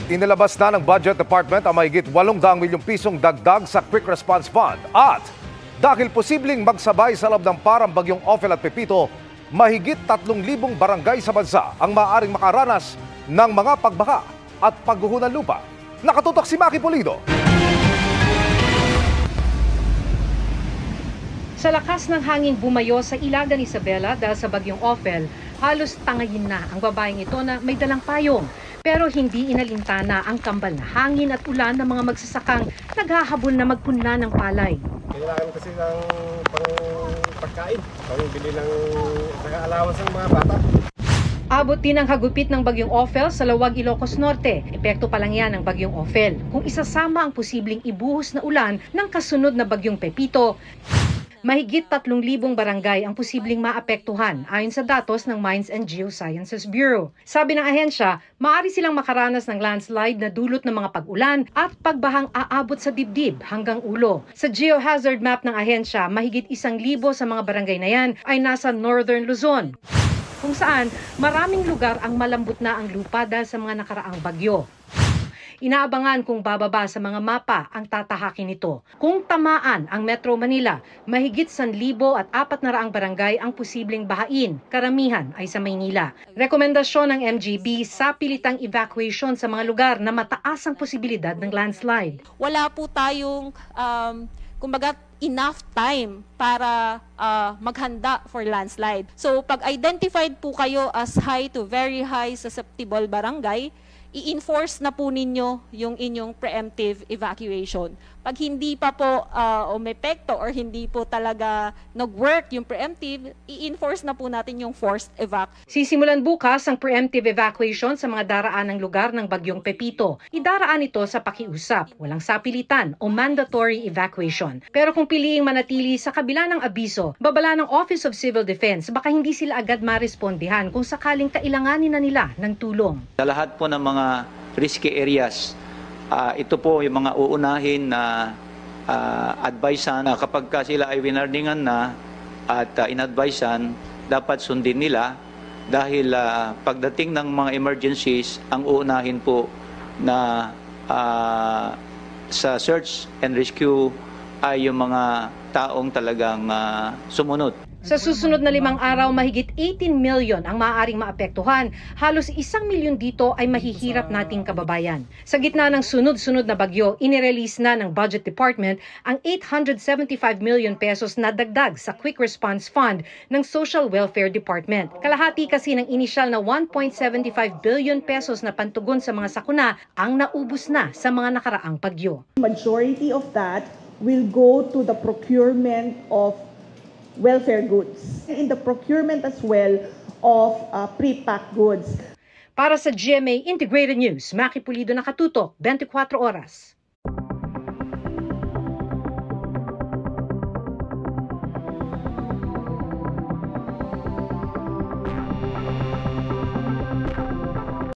Inilabas na ng Budget Department ang mahigit 800 milyong pisong dagdag sa Quick Response Fund. At dahil posibleng magsabay sa loob ng parang bagyong Ophel at Pepito, mahigit 3,000 barangay sa bansa ang maaaring makaranas ng mga pagbaha at pagguho ng lupa. Nakatutok si Maki Pulido. Sa lakas ng hangin bumayo sa Ilagan Isabela dahil sa bagyong Ophel, halos tangayin na ang babaeng ito na may dalang payong. Pero hindi inalintana ang kambal na hangin at ulan ng mga magsasakang naghahabol na magpunla ng palay. Kailangan kasi ng pagkain, bili ng allowance ng mga bata. Abot din ang hagupit ng bagyong Ophel sa Lawag, Ilocos Norte. Epekto pa lang yan ng bagyong Ophel. Kung isasama ang posibleng ibuhos na ulan ng kasunod na bagyong Pepito, mahigit 3,000 barangay ang posibleng maapektuhan ayon sa datos ng Mines and Geosciences Bureau. Sabi ng ahensya, maaari silang makaranas ng landslide na dulot ng mga pag-ulan at pagbahang aabot sa dibdib hanggang ulo. Sa geohazard map ng ahensya, mahigit 1,000 sa mga barangay na yan ay nasa Northern Luzon, kung saan maraming lugar ang malambot na ang lupa dahil sa mga nakaraang bagyo. Inaabangan kung bababa sa mga mapa ang tatahakin nito. Kung tamaan ang Metro Manila, mahigit 1,400 barangay ang posibleng bahain. Karamihan ay sa Maynila. Rekomendasyon ng MGB sa pilitang evacuation sa mga lugar na mataas ang posibilidad ng landslide. Wala po tayong kumbaga enough time para maghanda for landslide. So pag identified po kayo as high to very high susceptible barangay, i-enforce na po ninyo yung inyong preemptive evacuation. Pag hindi pa po umepekto or hindi po talaga nag-work yung preemptive, i-enforce na po natin yung forced evac. Sisimulan bukas ang preemptive evacuation sa mga daraan ng lugar ng bagyong Pepito. Idaraan ito sa pakiusap, walang sapilitan o mandatory evacuation. Pero kung piliing manatili sa kabila ng abiso, babala ng Office of Civil Defense, baka hindi sila agad marespondihan kung sakaling kailanganin na nila ng tulong. Sa lahat po ng mga risky areas, ito po yung mga uunahin na advisean na kapag sila ay winardingan na at inadvisean, dapat sundin nila dahil pagdating ng mga emergencies, ang uunahin po na sa search and rescue ay yung mga taong talagang sumunod. Sa susunod na 5 araw, mahigit 18 million ang maaaring maapektuhan. Halos 1 milyon dito ay mahihirap nating kababayan. Sa gitna ng sunod-sunod na bagyo, inirelease na ng Budget Department ang 875 million pesos na dagdag sa Quick Response Fund ng Social Welfare Department. Kalahati kasi ng inisyal na 1.75 billion pesos na pantugon sa mga sakuna ang naubos na sa mga nakaraang bagyo. Majority of that will go to the procurement of welfare goods, in the procurement as well of pre-packed goods. Para sa GMA Integrated News, Maki Pulido, nakatutok, 24 oras.